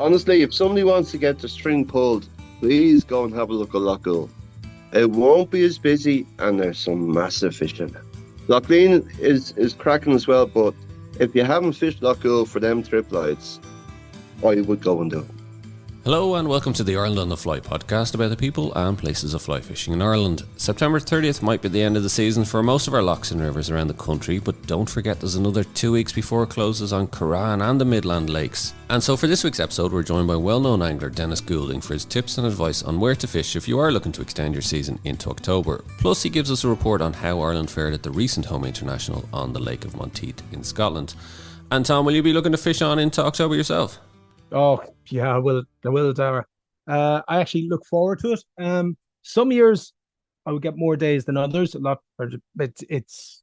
Honestly, if somebody wants to get the string pulled, please go and have a look at Lough. It won't be as busy, and there's some massive fish in it. Lough is cracking as well, but if you haven't fished Lough for them triplights, I would go and do it. Hello and welcome to the Ireland on the Fly podcast about the people and places of fly fishing in Ireland. September 30th might be the end of the season for most of our lochs and rivers around the country, but don't forget there's another 2 weeks before it closes on Currane and the Midland lakes. And so for this week's episode we're joined by well-known angler Denis Goulding for his tips and advice on where to fish if you are looking to extend your season into October. Plus he gives us a report on how Ireland fared at the recent home international on the Lake of Menteith in Scotland. And Tom, will you be looking to fish on into October yourself? Oh, yeah, I will, Dara. I actually look forward to it. Some years I would get more days than others. It's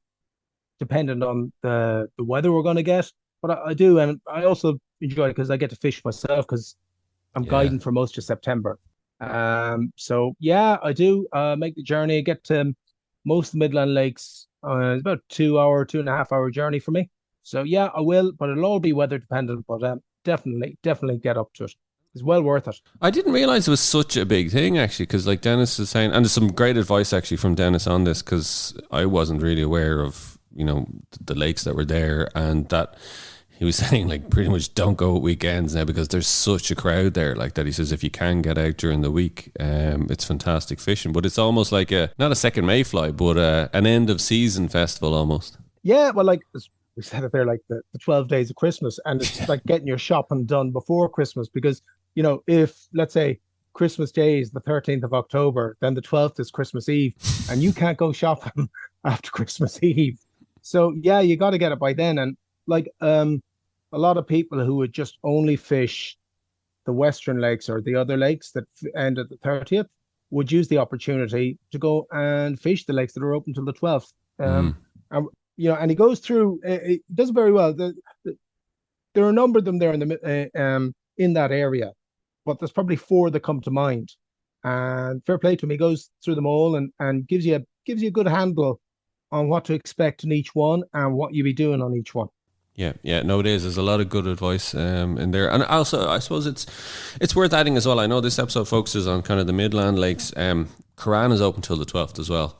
dependent on the weather we're going to get. But I do, and I also enjoy it because I get to fish myself because I'm guiding for most of September. So yeah, I do make the journey. I get to most of the Midland lakes. It's about 2.5 hour journey for me. So yeah, I will, but it'll all be weather dependent. But definitely get up to it. It's well worth it. I didn't realize it was such a big thing actually, because like Denis is saying, and there's some great advice actually from Denis on this, because I wasn't really aware of, you know, the lakes that were there, and that he was saying like pretty much don't go at weekends now because there's such a crowd there. Like that, he says if you can get out during the week, it's fantastic fishing. But it's almost like not a second Mayfly, but an end of season festival almost. Yeah, well, like we said it there, like the 12 days of Christmas, and it's like getting your shopping done before Christmas, because, you know, if let's say Christmas Day is the 13th of October, then the 12th is Christmas Eve, and you can't go shopping after Christmas Eve. So yeah, you got to get it by then. And like a lot of people who would just only fish the Western lakes or the other lakes that end at the 30th would use the opportunity to go and fish the lakes that are open till the 12th. And you know, and he goes through. He does very well. There are a number of them there in that area, but there's probably 4 that come to mind. And fair play to him, he goes through them all and gives you a good handle on what to expect in each one and what you be doing on each one. Yeah, no, it is. There's a lot of good advice in there, and also I suppose it's worth adding as well. I know this episode focuses on kind of the Midland lakes. Currane is open till the 12th as well.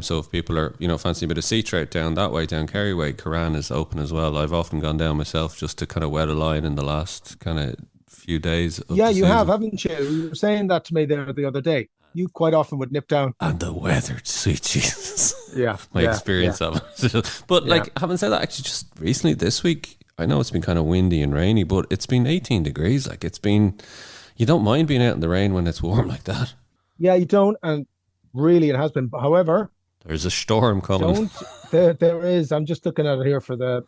So if people are, you know, fancy a bit of sea trout down that way, down Kerry way, Currane is open as well. I've often gone down myself just to kind of wet a line in the last kind of few days. Yeah, you have, haven't you? You were saying that to me there the other day. You quite often would nip down. And the weather, sweet Jesus. Yeah. My experience of it. But like, having said that, actually just recently this week, I know it's been kind of windy and rainy, but it's been 18 degrees. Like it's been, you don't mind being out in the rain when it's warm like that. Yeah, you don't. And really, it has been. However, there's a storm coming. There is. I'm just looking at it here for the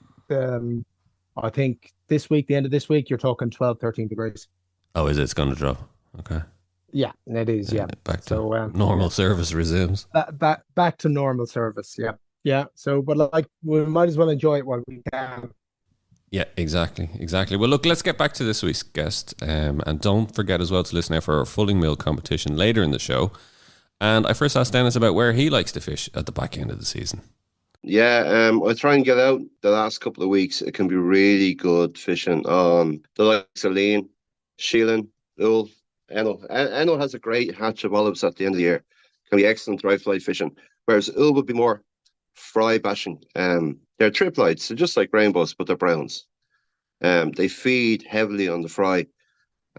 I think this week, the end of this week, you're talking 12, 13 degrees. Oh, is it? It's going to drop? Okay. Yeah, it is. Yeah. Back to normal service resumes. Back to normal service. Yeah. Yeah. So, but like, we might as well enjoy it while we can. Yeah, exactly. Well, look, let's get back to this week's guest. And don't forget as well to listen out for our fulling mill competition later in the show. And I first asked Denis about where he likes to fish at the back end of the season. Yeah, I try and get out the last couple of weeks. It can be really good fishing on the likes of Lean, Sheelan, Ull, Enno. Enno has a great hatch of olives at the end of the year. Can be excellent dry fly fishing. Whereas Ull would be more fry bashing. They're triplights, they're just like rainbows, but they're browns. They feed heavily on the fry.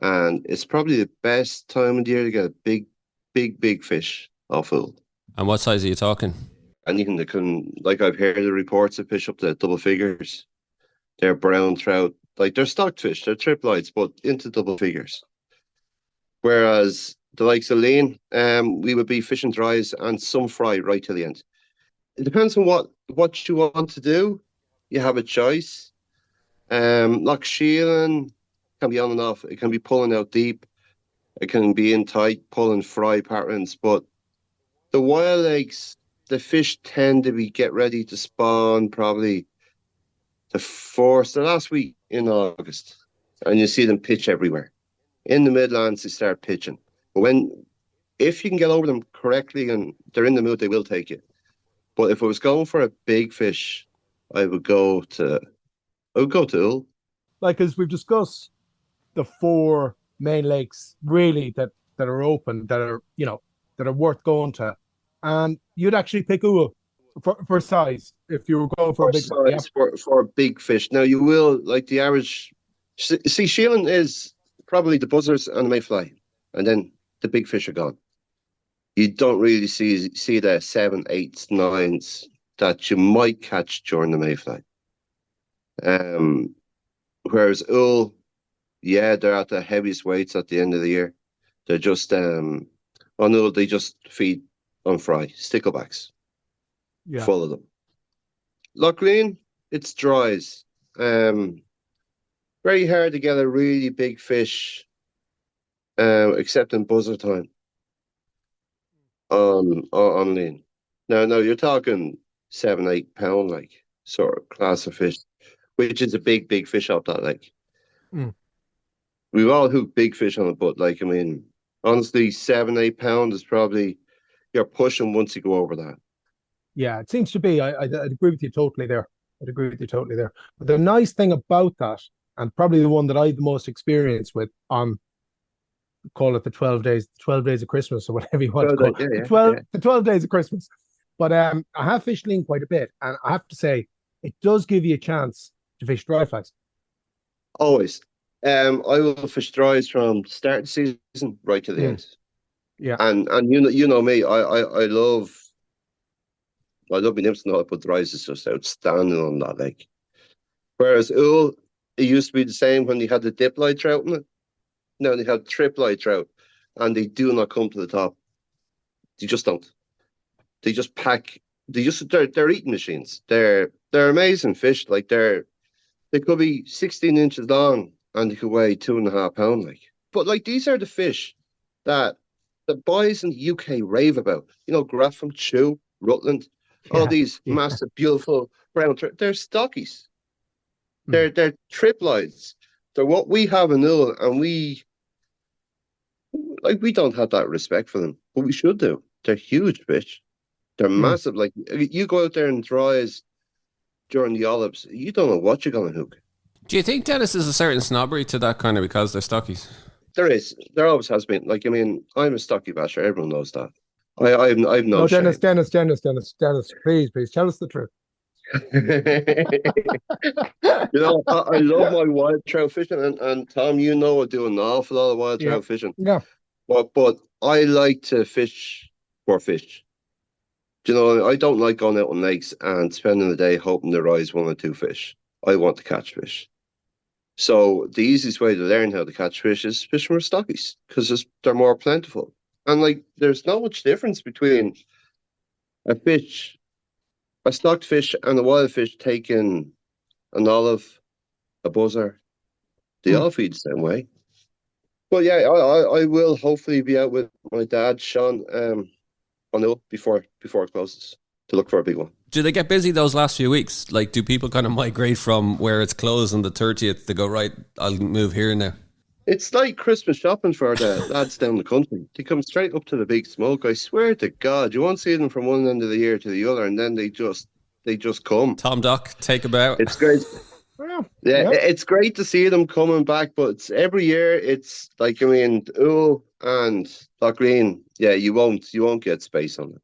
And it's probably the best time of the year to get a big fish off Ull. And what size are you talking? Anything that can, like I've heard the reports of fish up to double figures. They're brown trout, like they're stocked fish, they're triplights, but into double figures. Whereas the likes of Lean, we would be fishing dries and some fry right till the end. It depends on what you want to do. You have a choice. Loch Sheelan can be on and off. It can be pulling out deep. It can be in tight, pulling fry patterns. But the wild lakes, the fish tend to get ready to spawn probably the last week in August. And you see them pitch everywhere. In the Midlands, they start pitching. But if you can get over them correctly and they're in the mood, they will take you. But if I was going for a big fish, I would go to Ull. Like, as we've discussed, the four main lakes really that are open, that are, you know, that are worth going to. And you'd actually pick Ua for size if you were going for a For big one. Yeah. size, for big fish. Now you will, like the average. See, shieling is probably the buzzers and the mayfly, and then the big fish are gone. You don't really see the 7, 8s, 9s that you might catch during the mayfly. Whereas Ull, yeah, they're at the heaviest weights at the end of the year. They're just on Ull, they just feed on fry, sticklebacks, Yeah. full of them. Lough Creane, it's dries. Very hard to get a really big fish, except in buzzer time on lean. No, you're talking 7, 8 pound, like sort of class of fish, which is a big fish out that lake. Mm. We've all hooked big fish on it, but like, I mean, honestly, 7, 8 pound is probably you're pushing once you go over that. Yeah, it seems to be. I'd agree with you totally there. I'd agree with you totally there. But the nice thing about that, and probably the one that I had the most experience with on, call it the 12 days of Christmas or whatever you want to call it, the 12 days of Christmas. But I have fished lean quite a bit, and I have to say, it does give you a chance to fish dry flies. Always. I will fish dries from start of the season right to the end. Yeah. And you know me, I love my nymphs and all, but dries is just outstanding on that lake. Whereas Ull, it used to be the same when they had the dip light trout in it. Now they have trip light trout, and they do not come to the top. They just don't. They just pack. They're eating machines. They're amazing fish. Like they could be 16 inches long and they could weigh 2.5 pounds. Like, but like these are the fish that the boys in the UK rave about. You know, Graffham, Chew, Rutland, all these massive, beautiful brown. They're stockies. They're triplites. They're what we have in Ull, and we don't have that respect for them, but we should do. They're huge fish. They're massive. Like, you go out there and dries during the olives, you don't know what you're going to hook. Do you think, Dennis, there's a certain snobbery to that kind of because they're stockies? There is. There always has been. Like, I mean, I'm a stocky basher. Everyone knows that. I've no shame. Dennis, please tell us the truth. You know, I love my wild trout fishing, and Tom, you know, I do an awful lot of wild trout fishing. Yeah. But I like to fish for fish. Do you know, I don't like going out on lakes and spending the day hoping to rise 1 or 2 fish. I want to catch fish. So the easiest way to learn how to catch fish is fishing for stockies, because they're more plentiful. And like, there's not much difference between a stocked fish and a wild fish taking an olive, a buzzer. They all feed the same way. But yeah, I will hopefully be out with my dad, Sean, on Ull before it closes to look for a big one. Do they get busy those last few weeks? Like, do people kind of migrate from where it's closed on the 30th to go, right, I'll move here now? It's like Christmas shopping for the lads down the country. They come straight up to the big smoke. I swear to God, you won't see them from one end of the year to the other, and then they just come. Tom Doc, take a bow. It's great. It's great to see them coming back, but it's every year. It's like, I mean, Ull and Lough Creane, you won't get space on it.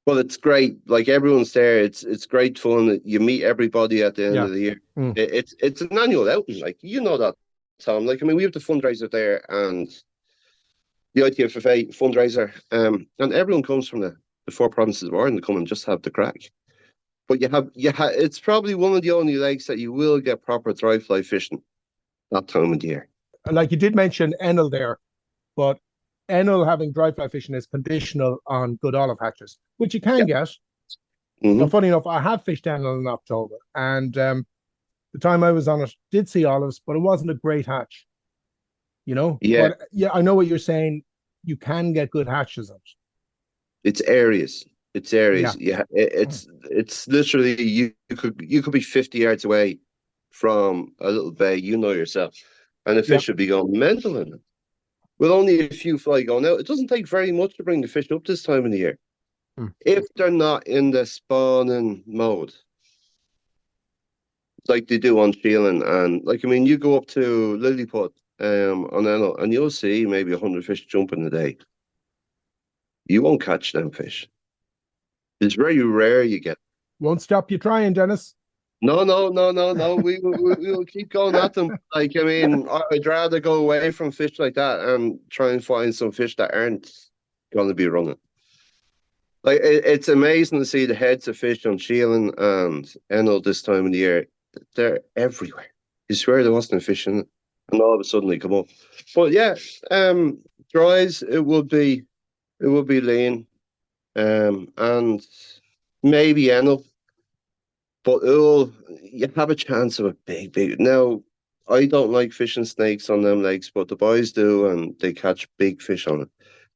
But it's great. Like, everyone's there. It's great fun. You meet everybody at the end of the year. It's an annual outing. Like, you know that, Tom. Like, I mean, we have the fundraiser there and the ITFFA fundraiser, and everyone comes from the 4 provinces of Ireland to come and just have the crack. But you have it's probably one of the only lakes that you will get proper dry fly fishing that time of the year. Like, you did mention Enel there, but Enel having dry fly fishing is conditional on good olive hatches, which you can get. Now, funny enough, I have fished Enel in October, and the time I was on it did see olives, but it wasn't a great hatch. You know? Yeah. But, yeah, I know what you're saying. You can get good hatches on it. It's areas. Yeah, it's literally you could be 50 yards away from a little bay, you know yourself, and the fish should be going mental in it. With only a few fly going out, it doesn't take very much to bring the fish up this time of the year. If they're not in the spawning mode, like they do on Sheelan, and like, I mean, you go up to Lilliput on Enel, and you'll see maybe 100 fish jumping a day. You won't catch them fish. It's very rare you get. Won't stop you trying, Dennis. No. We will keep going at them. Like, I mean, I'd rather go away from fish like that and try and find some fish that aren't going to be running. Like, it's amazing to see the heads of fish on Sheelan and Enel this time of the year. They're everywhere. You swear there wasn't a fish in it, and all of a sudden they come up. But yeah, dries, it would be lean, and maybe Enel. But you have a chance of a big. Now, I don't like fishing snakes on them legs, but the boys do, and they catch big fish on it.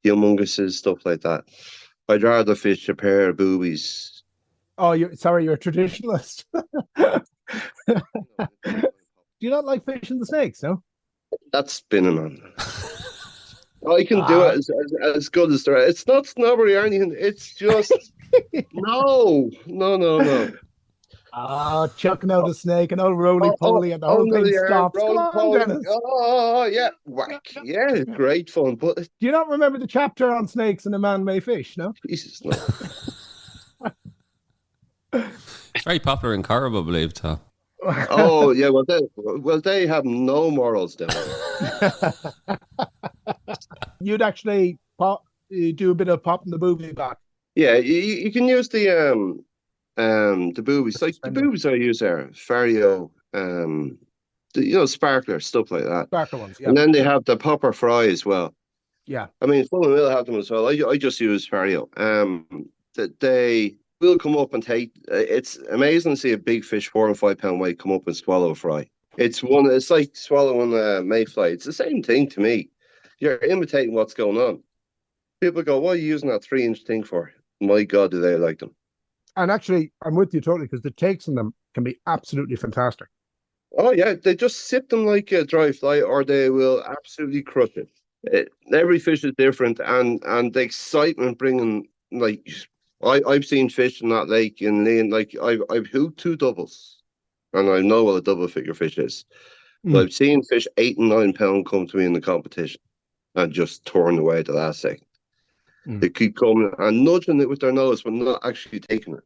Humonguses, stuff like that. I'd rather fish a pair of boobies. Oh, you're a traditionalist. Do you not like fishing the snakes, no? That's spinning on. I can do it as good as the rest. It's not snobbery or anything. It's just no. Chucking out a snake and old roly-poly and the whole thing stops. Come on, Dennis. Oh, yeah. Whack. Yeah, great fun. But do you not remember the chapter on snakes and a man may fish, no? Jesus, no. It's very popular in Carib, I believe, Tom. Oh, yeah. Well, they have no morals down there. You'd actually do a bit of popping the booby back. Yeah, you can use the boobies. Like the boobies I use there, Fario, sparkler, stuff like that. Sparkler ones, yeah. And then they have the popper fry as well. Yeah. I mean, Fulham will have them as well. I just use Fario. They will come up and take. It's amazing to see a big fish, 4 and 5 pound weight, come up and swallow a fry. It's like swallowing a mayfly. It's the same thing to me. You're imitating what's going on. People go, "What are you using that 3-inch thing for?" My God, do they like them? And actually, I'm with you totally, because the takes on them can be absolutely fantastic. Oh yeah, they just sip them like a dry fly, or they will absolutely crush it. Every fish is different, and the excitement bringing, like, I've seen fish in that lake in Lean. Like, I've hooked 2 doubles, and I know what a double figure fish is. But I've seen fish 8 and 9 pound come to me in the competition and just torn away at the last second. They keep coming and nudging it with their nose, but not actually taking it.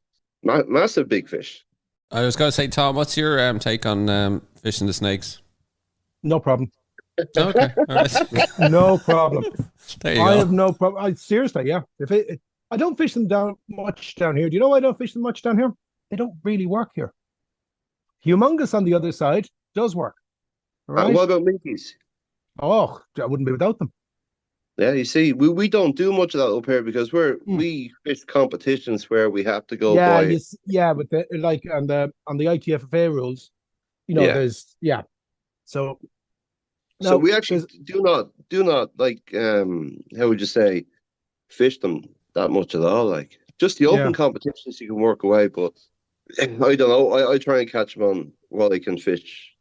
Massive big fish. I was going to say, Tom, what's your take on fishing the snakes? No problem. Okay, all right. No problem. There you I go. have no problem. Seriously, yeah. I don't fish them much down here. Do you know why I don't fish them much down here? They don't really work here. Humongous on the other side does work. Right? What about minkies? Oh, I wouldn't be without them. Yeah, you see, we don't do much of that up here because we fish competitions where we have to go by. But on the ITFFA rules, there's So we actually do not like how would you say, fish them that much at all. Like, just the open competitions you can work away, but I don't know. I try and catch them on while they can fish.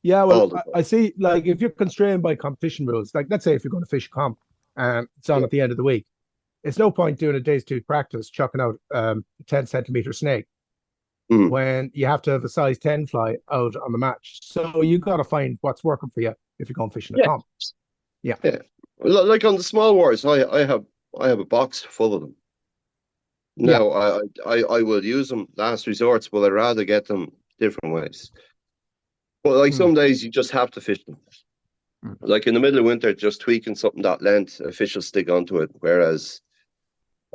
Yeah, well, I see, like, if you're constrained by competition rules, like, let's say if you're going to fish comp and it's on at the end of the week, it's no point doing a day's 2 practice, chucking out a 10 centimeter snake when you have to have a size 10 fly out on the match. So you got to find what's working for you if you're going fishing a comp. Yeah. Like on the small wars, I have a box full of them. Now, I will use them last resorts, but I'd rather get them different ways. But like some days you just have to fish them. Like in the middle of winter, just tweaking something that length, a fish will stick onto it. Whereas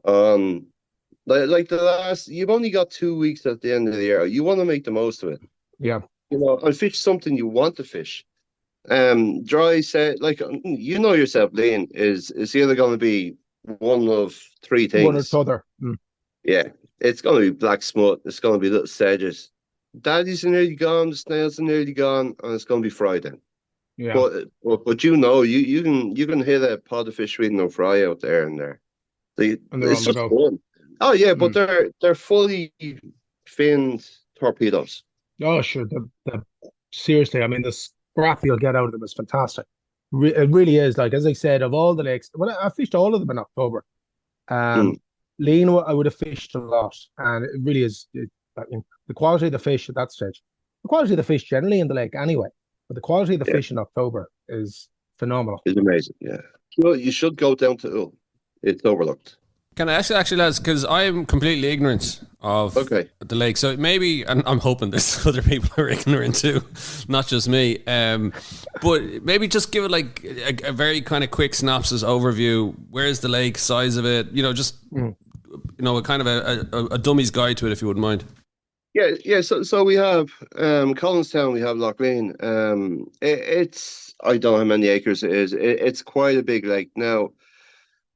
like the last, you've only got 2 weeks at the end of the year. You want to make the most of it. Yeah. And fish something you want to fish. Dry set, like, yourself, Lean, is either going to be one of 3 things. One or the other. Yeah. It's going to be black smut. It's going to be little sedges. Daddies are nearly gone, the snails are nearly gone, and it's going to be fry then. Yeah. But you can hit a pod of fish reading on fry out there and there. It's just fun. Oh yeah, but they're fully finned torpedoes. Oh sure, seriously, I mean, the scrap you'll get out of them is fantastic. It really is. Like, as I said, of all the lakes, I fished all of them in October. Lean, I would have fished a lot, and it really is. The quality of the fish at that stage, the quality of the fish generally in the lake anyway, But the quality of the Yeah. fish in October is phenomenal. It's amazing. Yeah. Well, you should go down to Ull. It's overlooked. Can I ask you, actually, lads, because I'm completely ignorant of the lake, so maybe, and I'm hoping there's other people who are ignorant too, not just me, but maybe just give it like a very kind of quick synopsis overview. Where's the lake, size of it, just a kind of a dummy's guide to it, if you wouldn't mind. Yeah. So we have Collinstown, we have Loughlane. It's, I don't know how many acres it is. It's quite a big lake. Now,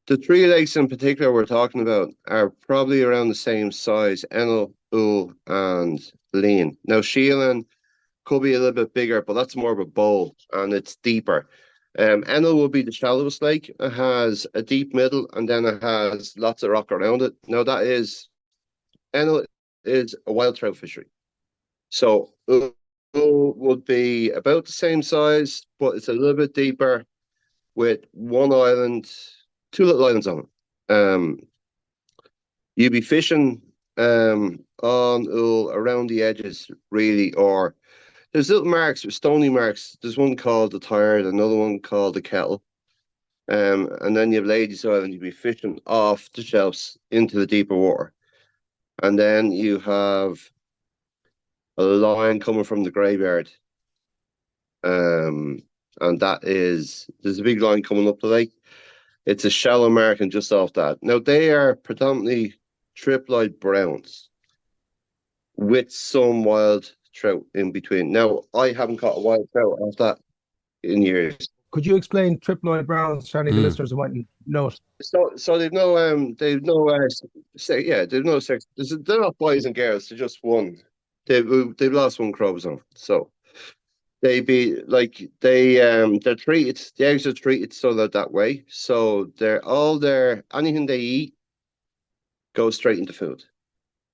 the three lakes in particular we're talking about are probably around the same size: Enel, Ull, and Lean. Now, Sheelan could be a little bit bigger, but that's more of a bowl and it's deeper. Enel will be the shallowest lake. It has a deep middle and then it has lots of rock around it. Now, Enel is a wild trout fishery. So, Ull would be about the same size, but it's a little bit deeper with one island. Two little islands on it. You'd be fishing on Ull around the edges, really, or there's little marks, stony marks. There's one called the Tyer, another one called the Kettle. And then you have Ladies Island, you'd be fishing off the shelves into the deeper water. And then you have a line coming from the graveyard. And there's a big line coming up the lake. It's a shallow marking just off that. Now, they are predominantly triploid browns with some wild trout in between. Now, I haven't caught a wild trout off that in years. Could you explain triploid browns to any of the listeners who mightn't know it? So they've no sex. They're not boys and girls. They're just one. They've lost one chromosome. So they're treated. The eggs are treated so that way. So anything they eat goes straight into food.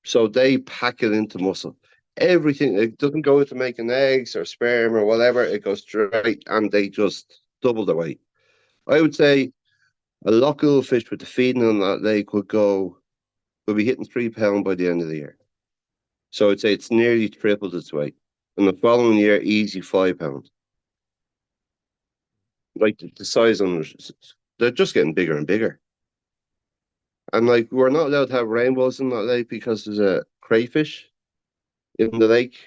So they pack it into muscle. Everything, it doesn't go into making eggs or sperm or whatever. It goes straight, and they just double the weight. I would say a local fish with the feeding on that lake would be hitting 3 pounds by the end of the year. So I'd say it's nearly tripled its weight. And the following year, easy 5 pounds. Like the size on them, they're just getting bigger and bigger. And like, we're not allowed to have rainbows in that lake because there's a crayfish in the lake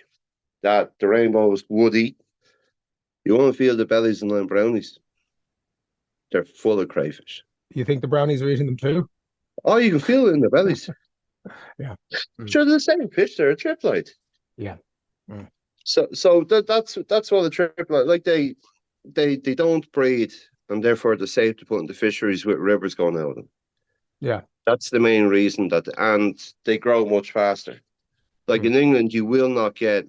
that the rainbows would eat. You want to feel the bellies and line brownies. They're full of crayfish. You think the brownies are eating them too? Oh, you can feel it in the bellies. Yeah. Sure, they're the same fish. They're a triploid. Yeah. So that's what the triploid, like they don't breed, and therefore they're safe to put into fisheries with rivers going out of them. Yeah. That's the main reason and they grow much faster. Like in England, you will not get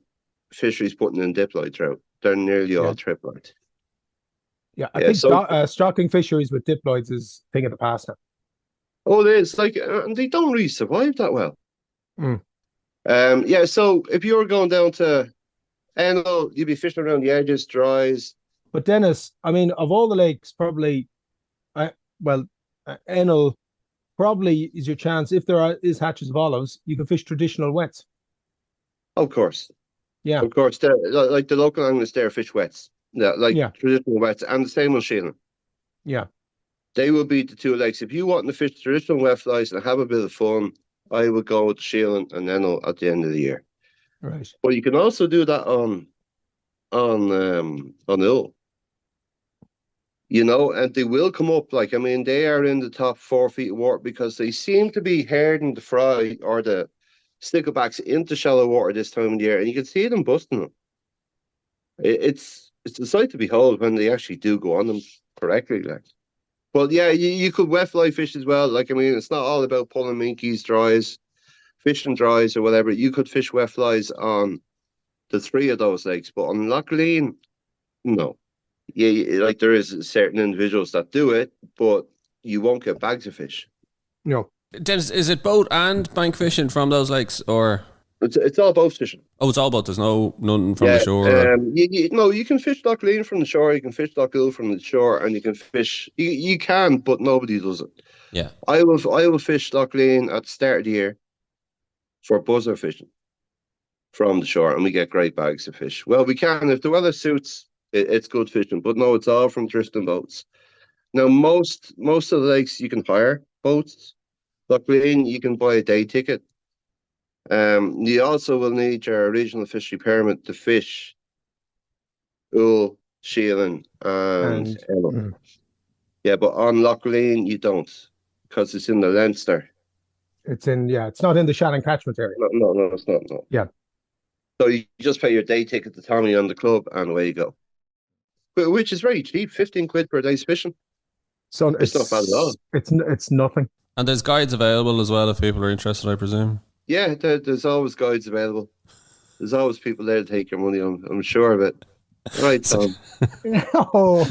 fisheries putting in diploid trout. They're nearly all triploid. Yeah, I think stocking fisheries with diploids is a thing of the past now. Oh, it is. Like, and they don't really survive that well. So if you were going down to Enel, you'd be fishing around the edges, dries. But Dennis, I mean, of all the lakes, probably, Enel probably is your chance. If there is hatches of olives, you can fish traditional wets. Of course. Yeah. Of course. Like the local anglers there fish wets. Yeah, traditional wets, and the same on Sheelan. Yeah. They will be the two lakes. If you want to fish traditional wet flies and have a bit of fun, I would go with Sheelan and Enel at the end of the year. Right. But you can also do that on Ull. And they will come up. Like, I mean, they are in the top 4 feet of water because they seem to be herding the fry or the sticklebacks into shallow water this time of the year, and you can see them busting them. It's a sight to behold when they actually do go on them correctly. Like, but yeah, you could wet fly fish as well. Like, I mean, it's not all about pulling minkies, dries, fishing dries or whatever. You could fish wet flies on the 3 of those lakes, but on Loughlane, no. Yeah, like there is certain individuals that do it, but you won't get bags of fish. No. Dennis, is it boat and bank fishing from those lakes, or it's all boat fishing? Oh, it's all boat. There's nothing from the shore. You can fish Loughlane from the shore. You can fish Loughull from the shore, and you can fish. You can, but nobody does it. Yeah, I will fish Loughlane at the start of the year for buzzer fishing from the shore, and we get great bags of fish. Well, we can if the weather suits. It's good fishing, but no, it's all from drifting boats. Now, most of the lakes you can hire boats. Luckily, you can buy a day ticket. You also will need your regional fishery permit to fish Ull, Sheelan, and And Ella. Yeah, but on Lough you don't, because it's in the Leinster. it's not in the Shannon catchment area. No, it's not. No. Yeah. So you just pay your day ticket to Tommy on the club, and away you go. Which is very cheap, 15 quid per day's fishing. So It's not bad at all. It's nothing. And there's guides available as well if people are interested, I presume. Yeah, there's always guides available. There's always people there to take your money. I'm sure of it. Right, Tom. Oh.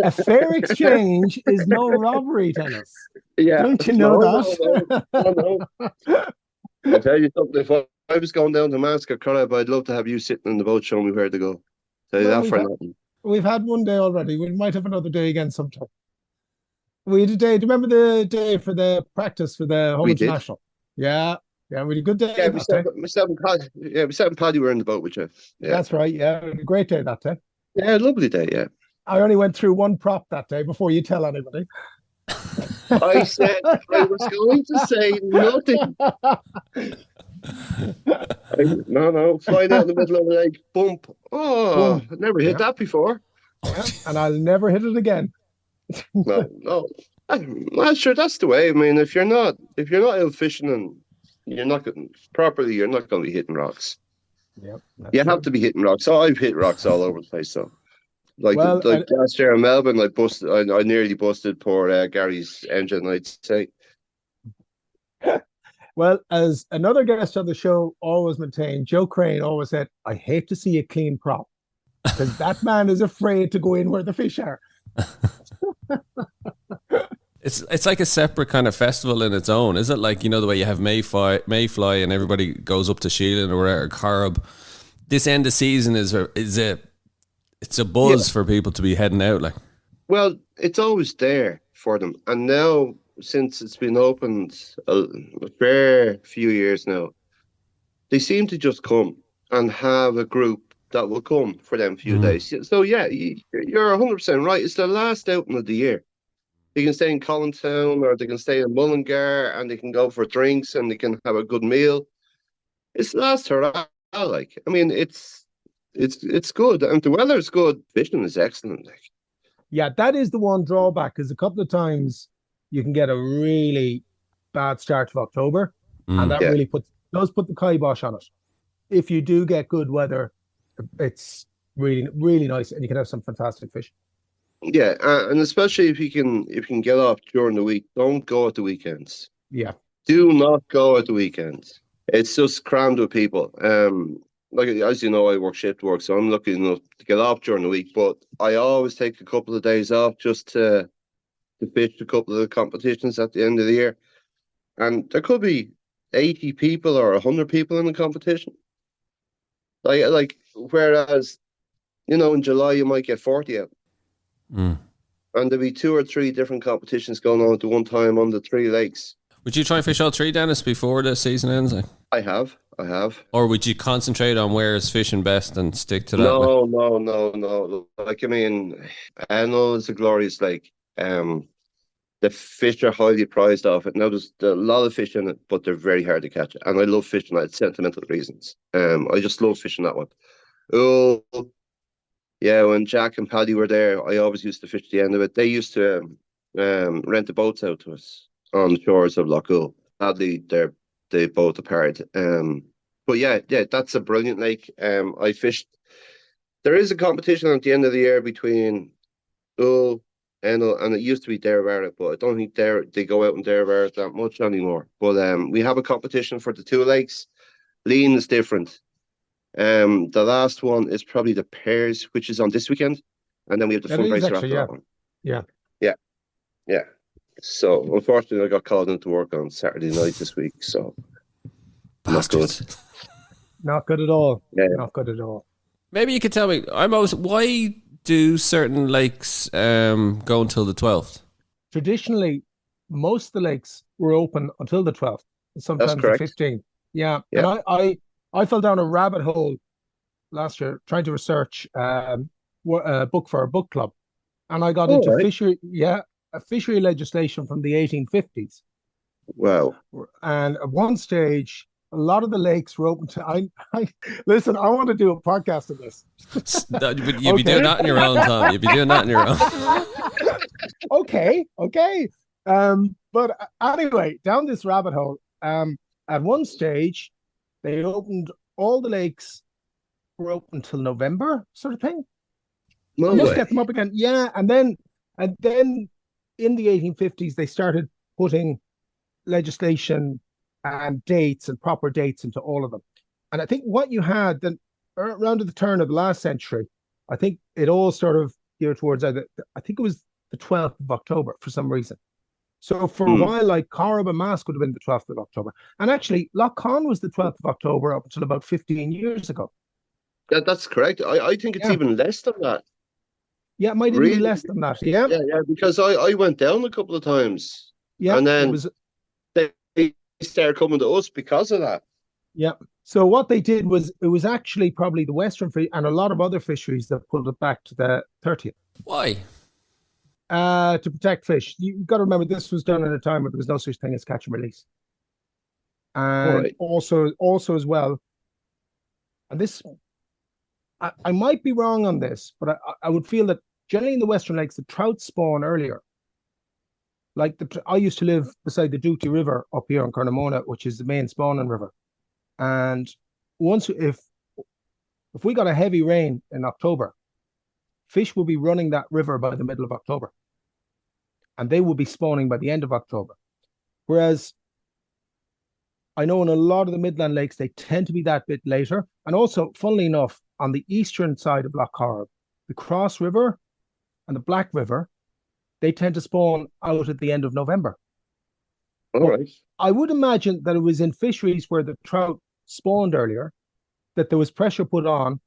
A fair exchange is no robbery, Dennis. Yeah. Don't you know that? No. I'll tell you something. If I was going down to Mask or Currane, I'd love to have you sitting in the boat showing me where to go. Tell you that for nothing. We've had one day already. We might have another day again sometime. We had a day. Do you remember the day for the practice for the home international? Yeah. Yeah, we had a good day. Yeah, myself and Paddy were in the boat with you. Yeah. That's right. Yeah, a great day that day. Yeah, lovely day, yeah. I only went through one prop that day before you tell anybody. I said I was going to say nothing. No, flying out in the middle of the lake, bump. Oh, I never hit that before. Yeah, and I'll never hit it again. No. I'm sure that's the way. I mean, if you're not out fishing and you're not getting properly, you're not going to be hitting rocks. Yep. You have to be hitting rocks. So I've hit rocks all over the place. So, like last year in Melbourne, I nearly busted poor Gary's engine, I'd say. Well, as another guest on the show always maintained, Joe Currane always said, "I hate to see a clean prop because that man is afraid to go in where the fish are." It's like a separate kind of festival in its own. Is it like, the way you have Mayfly and everybody goes up to Sheelan or whatever, Corrib? This end of season it's a buzz for people to be heading out. Like, well, it's always there for them, and now since it's been opened a fair few years now, they seem to just come and have a group that will come for them few days. So yeah, you're 100% right. It's the last outing of the year. They can stay in Collintown or they can stay in Mullingar and they can go for drinks and they can have a good meal. It's the last hurrah. Like, I mean, it's good and the weather's good. Fishing is excellent. Like, yeah, that is the one drawback. Is a couple of times you can get a really bad start of October, and that really does put the kibosh on it. If you do get good weather, it's really, really nice, and you can have some fantastic fishing. Yeah, and especially if you can get off during the week, don't go at the weekends. Yeah, do not go at the weekends. It's just crammed with people. Like as you know, I work shift work, so I'm lucky enough to get off during the week. But I always take a couple of days off just to fish a couple of the competitions at the end of the year, and there could be 80 people or 100 people in the competition. Like whereas, in July you might get 40 out. And there'll be 2 or 3 different competitions going on at the one time on the 3 lakes. Would you try and fish all 3, Dennis, before the season ends? I have. Or would you concentrate on where is fishing best and stick to that? No. Like, I mean, I know it's a glorious lake. The fish are highly prized off it. Now, there's a lot of fish in it, but they're very hard to catch. And I love fishing that, sentimental reasons. I just love fishing that one. Oh, yeah, when Jack and Paddy were there, I always used to fish the end of it. They used to rent the boats out to us on the shores of Lough. Sadly, they both apart. But yeah, that's a brilliant lake. I fished. There is a competition at the end of the year between Ull, Enel, and it used to be Derrybara, but I don't think they go out in Derrybara that much anymore. But we have a competition for the 2 lakes. Lean is different. The last one is probably the Pairs, which is on this weekend, and then we have the fundraiser after that one. Yeah. So unfortunately, I got called into work on Saturday night this week, so not good. Not good at all. Yeah. Not good at all. Maybe you could tell me. Why do certain lakes go until the 12th? Traditionally, most of the lakes were open until the 12th. Sometimes the 15th. Yeah. And I fell down a rabbit hole last year trying to research a book for a book club, and I got All into right. fishery legislation from the 1850s. Wow. And at one stage, a lot of the lakes were open to. Listen. I want to do a podcast of this. You'd be doing that on your own, Tom. You'd be doing that on your own. Okay. But anyway, down this rabbit hole. At one stage, they opened all the lakes were open till November, sort of thing. No I must way. get them up again. Yeah, and then in the 1850s, they started putting legislation and dates and proper dates into all of them. And I think what you had then around at the turn of the last century, I think it all sort of geared towards I think it was the 12th of October for some reason. So for a while, like Corrib and Mask would have been the 12th of October. And actually, Lough Conn was the 12th of October up until about 15 years ago. That's correct. I think it's even less than that. Yeah, it might even be less than that. Yeah. Yeah, because I went down a couple of times. Yeah. And then they started coming to us because of that. Yeah. So what they did was, it was actually probably the Western fish and a lot of other fisheries that pulled it back to the 30th. Why? To protect fish. You've got to remember, this was done at a time where there was no such thing as catch and release. And also as well, and this, I might be wrong on this, but I would feel that generally in the Western Lakes, the trout spawn earlier. Like I used to live beside the Duty River up here in Currane, which is the main spawning river. And if we got a heavy rain in October, fish will be running that river by the middle of October. And they will be spawning by the end of October. Whereas I know in a lot of the midland lakes, they tend to be that bit later. And also, funnily enough, on the eastern side of Lough Corrib, the Cross River and the Black River, they tend to spawn out at the end of November. All right. I would imagine that it was in fisheries where the trout spawned earlier that there was pressure put on,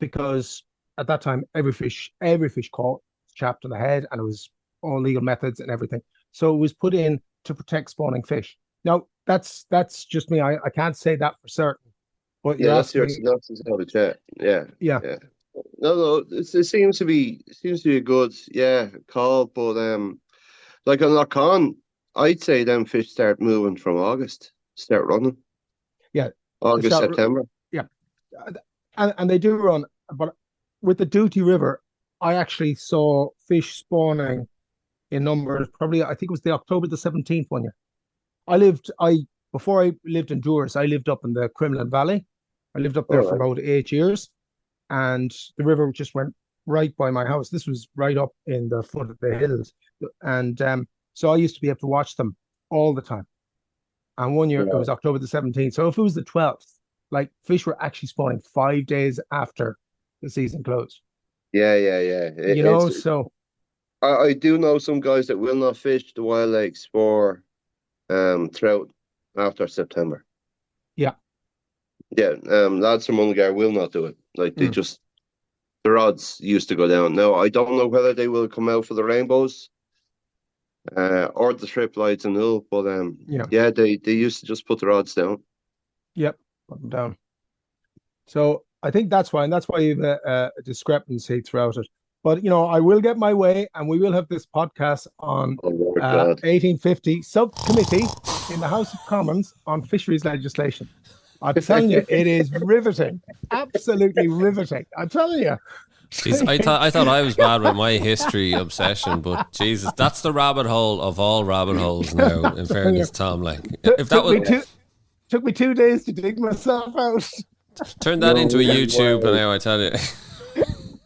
because at that time every fish caught was chapped on the head, and it was all legal methods and everything. So it was put in to protect spawning fish. Now that's just me. I can't say that for certain. But that's your synopsis of it. Yeah. No, it seems to be a good call, but like on Lough Conn, I'd say them fish start moving from August, start running. Yeah, August, September. Yeah, and they do run, but with the Duty River, I actually saw fish spawning in numbers. Probably, I think it was the October the 17th one year. Before I lived in Dures, I lived up in the Crimlin Valley. I lived up there for about 8 years, and the river just went right by my house. This was right up in the foot of the hills, and so I used to be able to watch them all the time. And one year it was October the 17th. So if it was the 12th, like fish were actually spawning 5 days after the season closed. Yeah. So I do know some guys that will not fish the wild lakes for trout after September. Yeah, lads from Mullingar will not do it. Like they just, the rods used to go down. Now I don't know whether they will come out for the rainbows, or the strip lights and all, but they used to just put the rods down. Yep, put them down. So I think that's why, and that's why you have a discrepancy throughout it. But I will get my way, and we will have this podcast on 1850 subcommittee in the House of Commons on fisheries legislation. I'm telling you, it is riveting, absolutely riveting. I'm telling you. Jeez, I thought I was bad with my history obsession, but Jesus, that's the rabbit hole of all rabbit holes now. In fairness, Tom, like if that was took me 2 days to dig myself out. Turn that into a YouTube, and now I tell you,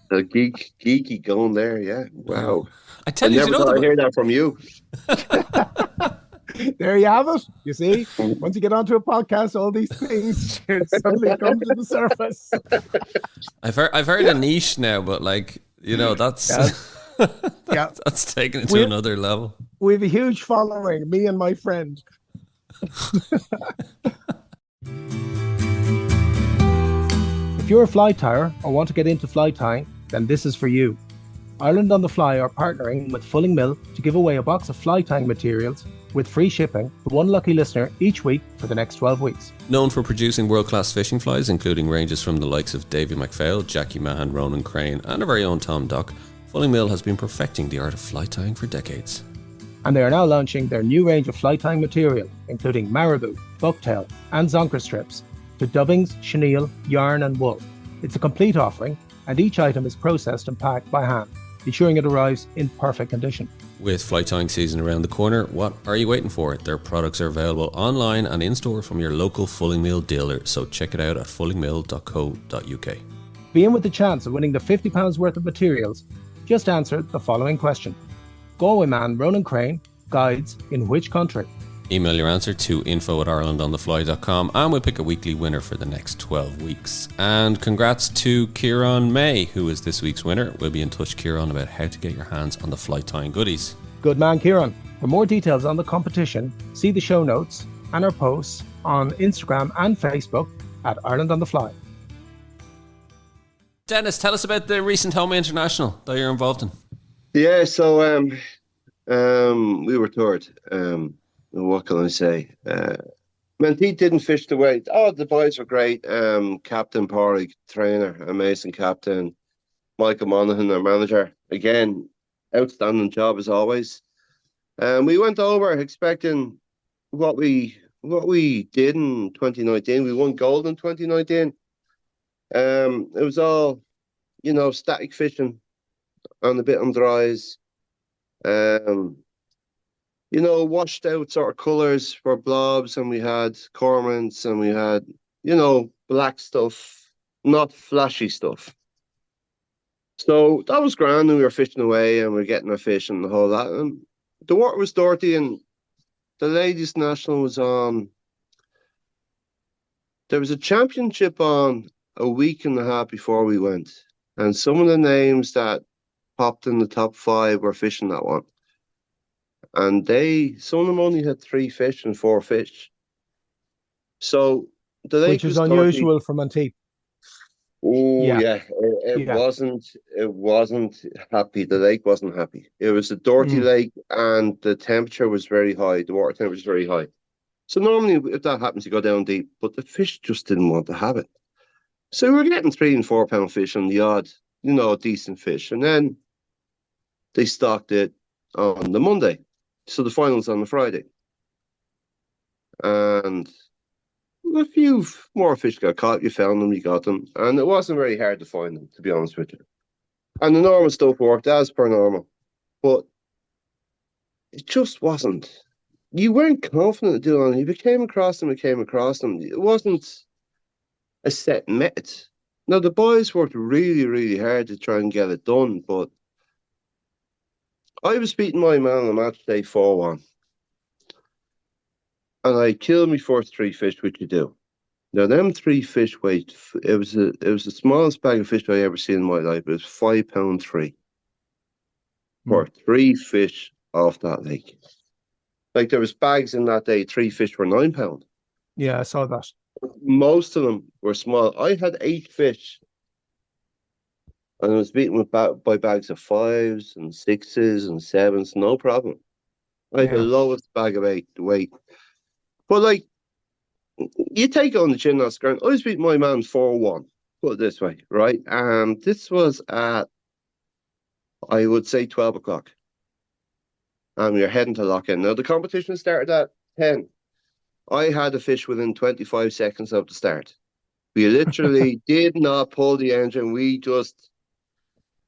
the geeky going there. Yeah, wow. I tell you, never thought I'd hear that from you. There you have it. You see, once you get onto a podcast, all these things suddenly come to the surface. I've heard a niche now, but that's that's taken it to another level. We have a huge following, me and my friend. If you're a fly tyer or want to get into fly tying, then this is for you. Ireland on the Fly are partnering with Fulling Mill to give away a box of fly tying materials with free shipping to one lucky listener each week for the next 12 weeks. Known for producing world-class fishing flies, including ranges from the likes of Davie McPhail, Jackie Mahon, Ronan Creane and our very own Tom Dock, Fulling Mill has been perfecting the art of fly tying for decades. And they are now launching their new range of fly tying material, including marabou, bucktail and zonker strips, to dubbings, chenille, yarn and wool. It's a complete offering, and each item is processed and packed by hand, ensuring it arrives in perfect condition. With fly tying season around the corner, what are you waiting for? Their products are available online and in-store from your local Fulling Mill dealer, so check it out at fullingmill.co.uk. Be in with the chance of winning the £50 worth of materials. Just answer the following question. Galway man Ronan Creane guides in which country? Email your answer to info@irelandonthefly.com and we'll pick a weekly winner for the next 12 weeks. And congrats to Currane May, who is this week's winner. We'll be in touch, Currane, about how to get your hands on the fly tying goodies. Good man, Currane. For more details on the competition, see the show notes and our posts on Instagram and Facebook at Ireland on the Fly. Dennis, tell us about the recent Home International that you're involved in. Yeah, so we were third. What can I say? Menteith didn't fish the way. Oh, the boys were great. Captain Porrig, trainer, amazing captain. Michael Monaghan, our manager. Again, outstanding job as always. We went over expecting what we did in 2019. We won gold in 2019. It was all, static fishing on the bit on dries. Washed out sort of colours for blobs, and we had cormorants, and we had, black stuff, not flashy stuff. So that was grand, and we were fishing away, and we were getting our fish and the whole lot. And the water was dirty, and the Ladies National was on. There was a championship on a week and a half before we went, and some of the names that popped in the top 5 were fishing that one. And some of them only had 3 fish and 4 fish. So the lake Which is was unusual for Menteith. Oh yeah, it wasn't happy. The lake wasn't happy. It was a dirty lake, and the temperature was very high. The water temperature was very high. So normally, if that happens, you go down deep. But the fish just didn't want to have it. So we were getting 3 and 4 pound fish on the odd, decent fish, and then they stocked it on the Monday. So the final's on the Friday. And a few more fish got caught. You found them, you got them. And it wasn't very hard to find them, to be honest with you. And the normal stuff worked as per normal. But it just wasn't. You weren't confident of doing it. If you came across them, It wasn't a set method. Now, the boys worked really, really hard to try and get it done, but I was beating my man on match day 4-1. And I killed my first 3 fish, which you do. Now, them 3 fish weighed, it was the smallest bag of fish I ever seen in my life. It was 5 pound 3 for 3 fish off that lake. Like, there was bags in that day, 3 fish were 9 pound. Yeah, I saw that. Most of them were small. I had 8 fish. And I was beaten by bags of 5s and 6s and 7s, no problem. I had the lowest bag of 8 weight. But, you take it on the chin, that's grand. I was beating my man 4-1, put it this way, right? This was at, I would say, 12 o'clock. And we were heading to lock-in. Now, the competition started at 10. I had a fish within 25 seconds of the start. We literally did not pull the engine. We just...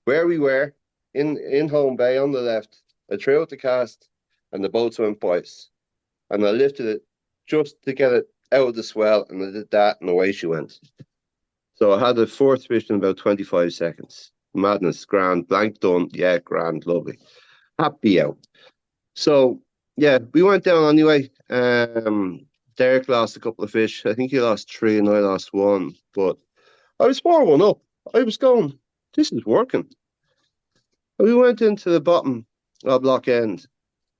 Where we were, in home bay on the left, I threw out the cast and the boats went by us. And I lifted it just to get it out of the swell, and I did that, and away she went. So I had the 4th fish in about 25 seconds. Madness, grand, blank done, yeah, grand, lovely. Happy out. So, yeah, we went down anyway. Derek lost a couple of fish. I think he lost 3 and I lost 1. But I was 4-1 up. I was going... This is working. We went into the bottom of Loch End,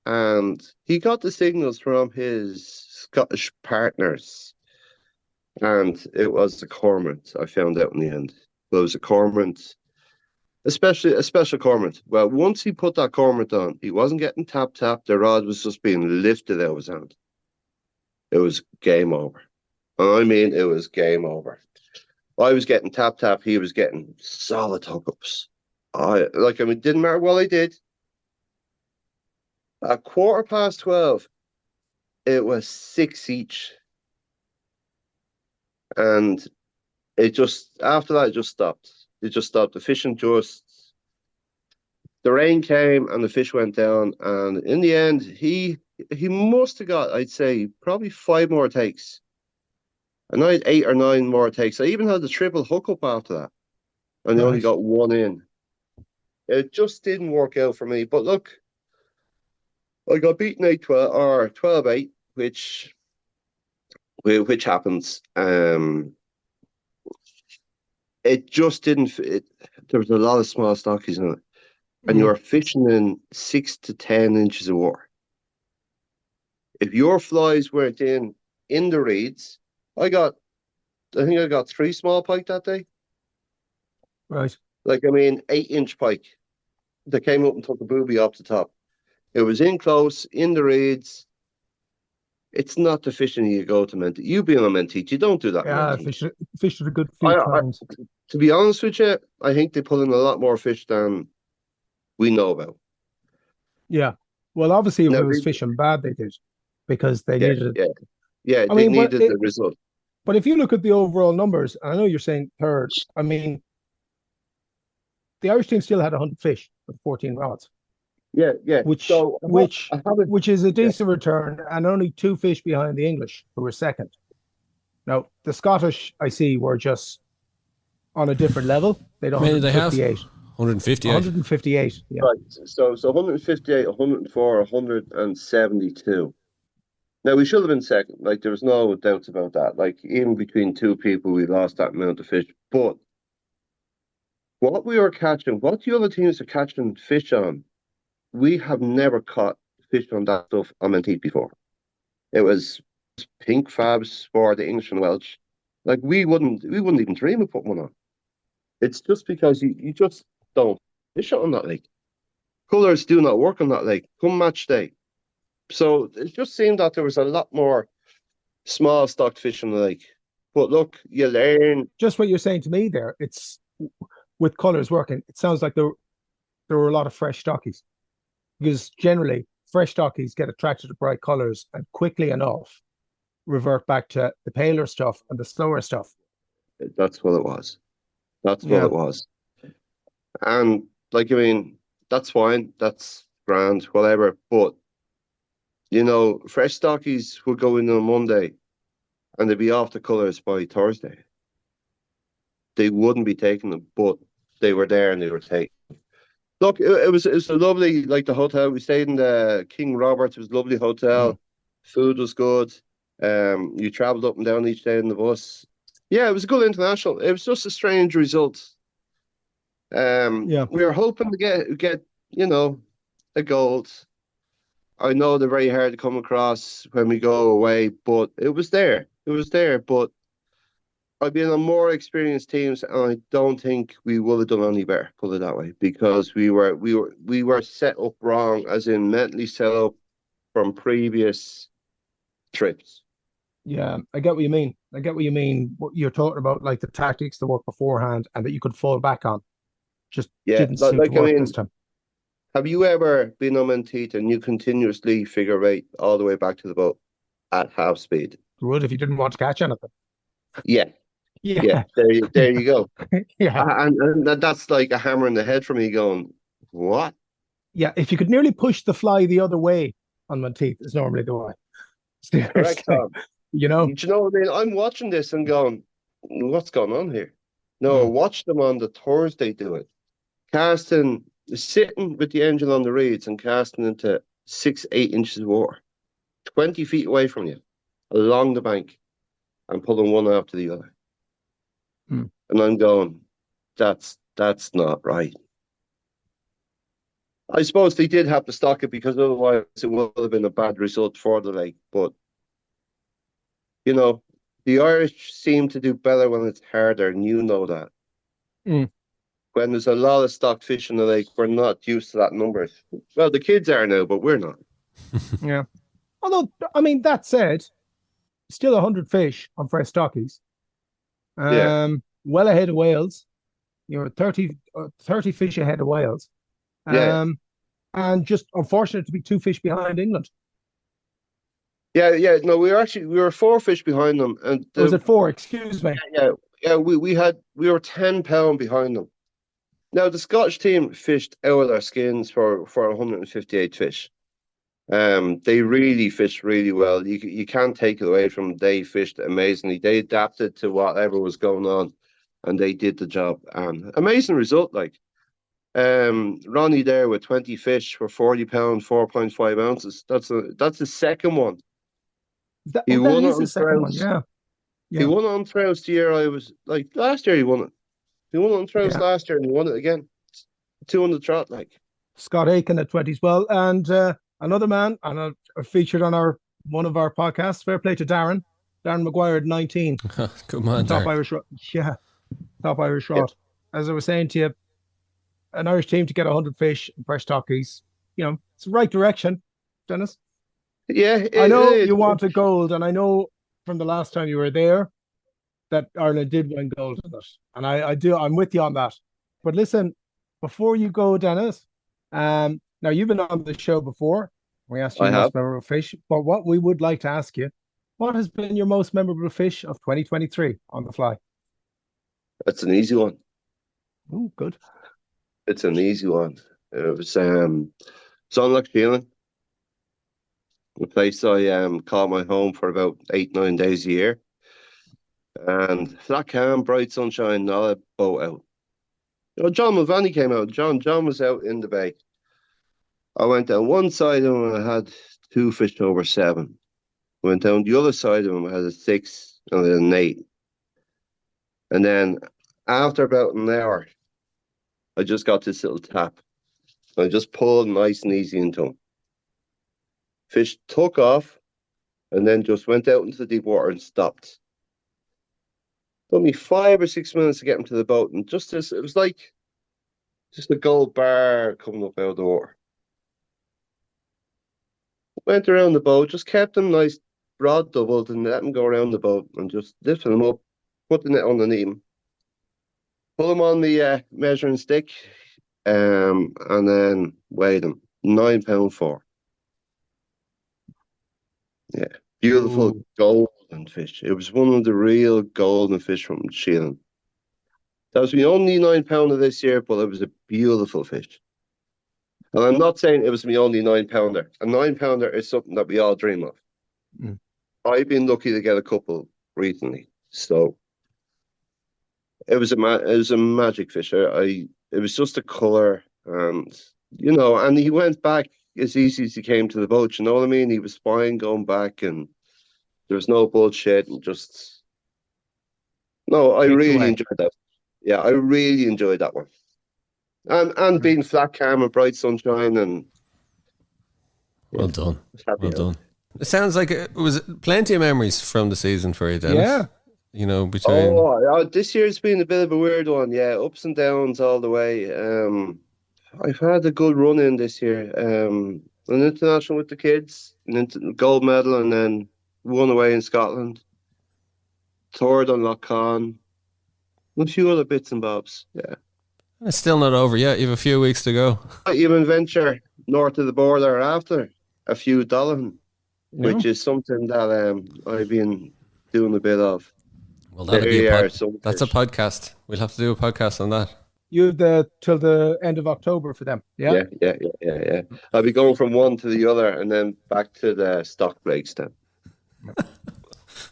and he got the signals from his Scottish partners, and it was a cormorant. I found out in the end. It was a cormorant. especially cormorant. Well, once he put that cormorant on, he wasn't getting tap. The rod was just being lifted out of his hand. It was game over. I mean, it was game over. I was getting tap. He was getting solid hookups. It didn't matter what I did. At 12:15, it was 6 each. And after that, it just stopped. It just stopped. The fishing the rain came and the fish went down. And in the end, he must have got, I'd say, probably 5 more takes. And I had 8 or 9 more takes. I even had the triple hookup after that. And I only got 1 in. It just didn't work out for me. But look, I got beaten 8-12 or 12-8, which happens. It just didn't fit. There was a lot of small stockies in it. And you are fishing in 6 to 10 inches of water. If your flies weren't in the reeds, I think I got 3 small pike that day. Right. 8-inch pike. They came up and took a booby off the top. It was in close, in the reeds. It's not the fishing you go to Menteith. You being on Menteith, you don't do that. Yeah, fish with a good feed times. To be honest with you, I think they put in a lot more fish than we know about. Yeah. Well, obviously, if it was fishing bad, they did, because they needed it. Yeah, they needed the result. But if you look at the overall numbers, I know you're saying third. I mean, the Irish team still had 100 fish with 14 rods. Yeah. Which is a decent return, and only 2 fish behind the English, who were second. Now, the Scottish, I see, were just on a different level. They don't. Maybe they have 158. 158. Yeah. Right. So 158, 104, 172. Now, we should have been second. There was no doubts about that. Even between 2 people, we lost that amount of fish. But what we were catching, what the other teams are catching fish on, we have never caught fish on that stuff on Menteith before. It was pink fabs for the English and Welsh. We wouldn't even dream of putting one on. It's just because you just don't fish on that lake. Colours do not work on that lake come match day. So it just seemed that there was a lot more small stocked fish on the lake. But look, you learn. Just what you're saying to me there, it's with colours working, it sounds like there were a lot of fresh stockies. Because generally, fresh stockies get attracted to bright colours and quickly enough revert back to the paler stuff and the slower stuff. That's what it was. That's what it was. And that's fine. That's grand, whatever. But, fresh stockies would go in on Monday and they'd be off the colours by Thursday. They wouldn't be taking them, but they were there and they were taken. Look, it was a lovely, the hotel. We stayed in the King Robert. It was a lovely hotel. Food was good. You travelled up and down each day in the bus. Yeah, it was a good international. It was just a strange result. We were hoping to get a gold. I know they're very hard to come across when we go away, but it was there. But I've been on more experienced teams, and I don't think we would have done any better, put it that way, because we were set up wrong, as in mentally set up from previous trips. Yeah, I get what you mean. What you're talking about, the tactics that work beforehand and that you could fall back on, just didn't seem to work this time. Have you ever been on Menteith and you continuously figure eight all the way back to the boat at half speed? You would if you didn't want to catch anything. Yeah. There you go. Yeah, and that's like a hammer in the head for me. Going, what? Yeah, if you could nearly push the fly the other way on Menteith is normally the way. Correct, Tom. Do you know what I mean? I'm watching this and going, what's going on here? No, watch them on the Thursday do it. Casting, sitting with the engine on the reeds and casting into 6-8 inches of water, 20 feet away from you, along the bank, and pulling one after the other. And I'm going, that's not right. I suppose they did have to stock it because otherwise it would have been a bad result for the lake. But, the Irish seem to do better when it's harder, and you know that. when there's a lot of stocked fish in the lake, we're not used to that number. Well, the kids are now, but we're not. Yeah. Although, I mean, that said, still 100 fish on fresh stockies. Yeah. Well ahead of Wales. You're 30 fish ahead of Wales. Yeah. And just unfortunate to be 2 fish behind England. Yeah. No, we were 4 fish behind them, and Was it 4? Excuse me. Yeah. We were 10 pound behind them. Now the Scottish team fished out of their skins for 158 fish. They really fished really well. You can't take it away from them. They fished amazingly. They adapted to whatever was going on, and they did the job. And amazing result, like. Ronnie there with 20 fish for 40 pounds, 4.5 ounces. That's the second one. He won it on the second one, trouts. yeah. He won it on trouts the year I was like last year. He won it. He won it on trouts last year, and he won it again. 2 on the trot, like. Scott Aiken at 20 as well, and another man, and featured on one of our podcasts. Fair play to Darren Maguire at 19. Good man, top Darren. Irish, top Irish rod. As I was saying to you, an Irish team to get 100 fish and fresh stockies, it's the right direction, Dennis. Yeah, I know you wanted gold, and I know from the last time you were there that Ireland did win gold in it, and I'm with you on that. But listen, before you go, Dennis, now you've been on the show before. We asked you your most memorable fish, but what we would like to ask you, what has been your most memorable fish of 2023 on the fly? That's an easy one. Oh, good. It's an easy one. It was on Lough Sheelan, the place I call my home for about 8-9 days a year. And flat calm, bright sunshine, not a boat out. John Mulvaney came out. John was out in the bay. I went down one side of him and I had 2 fish over 7. Went down the other side of him, I had a 6 and an 8. And then after about an hour, I just got this little tap. I just pulled nice and easy into him. Fish took off and then just went out into the deep water and stopped. Took me 5 or 6 minutes to get him to the boat, and it was like just a gold bar coming up out of the water. Went around the boat, just kept him nice, broad doubled, and let him go around the boat and just lifted him up, put the net underneath him. Pull him on the measuring stick, and then weighed him. 9.4 pounds. Yeah, beautiful golden fish. It was one of the real golden fish from Sheelan. That was my only 9-pounder this year, but it was a beautiful fish. And I'm not saying it was my only 9-pounder. A 9-pounder is something that we all dream of. Mm. I've been lucky to get a couple recently, so. It was a magic fish. It was just a colour, and and he went back as easy as he came to the boat. You know what I mean? He was fine going back, and there was no bullshit, and just I really enjoyed that. Yeah, I really enjoyed that one, and being flat calm and bright sunshine, and well done. It sounds like it was plenty of memories from the season for you, Dennis. Yeah. Between this year's been a bit of a weird one. Yeah, ups and downs all the way. I've had a good run in this year. An international with the kids, gold medal, and then won away in Scotland. 3rd on Lough Conn. A few other bits and bobs. Yeah, it's still not over yet. You have a few weeks to go. Might even venture north of the border after a few Dollan, which is something that I've been doing a bit of. Well, that's a podcast. We'll have to do a podcast on that. You till the end of October for them. Yeah. I'll be going from one to the other, and then back to the stock breaks then.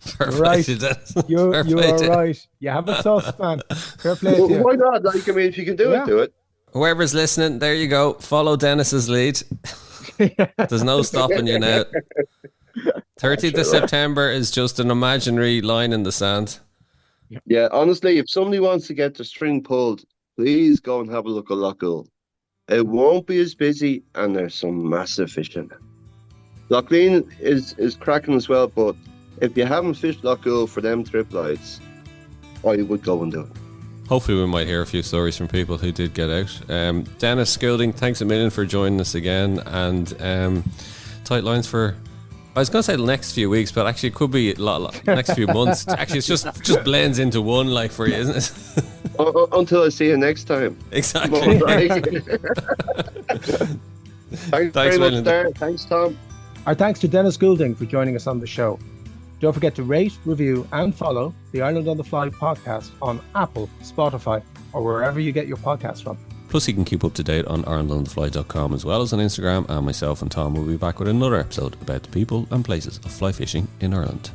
Fair right. play to you are right. You have a sauce, man. Fair play to you. Why not? Like, I mean, if you can do it, do it. Whoever's listening, there you go. Follow Dennis's lead. There's no stopping you now. 30th of September is just an imaginary line in the sand. Yeah, honestly, if somebody wants to get the string pulled, please go and have a look at Lough. It won't be as busy, and there's some massive fish in it. Lough Lean is cracking as well, but if you haven't fished Lough for them triplights, I would go and do it. hopefully we might hear a few stories from people who did get out. Denis Goulding, thanks a million for joining us again, and tight lines for, I was going to say the next few weeks, but actually it could be next few months. Actually, it's just blends into one, like, for you, isn't it? Until I see you next time. Exactly. Thanks very much, Darren. Thanks, Tom. Our thanks to Denis Goulding for joining us on the show. Don't forget to rate, review and follow the Ireland on the Fly podcast on Apple, Spotify or wherever you get your podcasts from. Plus you can keep up to date on IrelandOnTheFly.com as well as on Instagram, and myself and Tom will be back with another episode about the people and places of fly fishing in Ireland.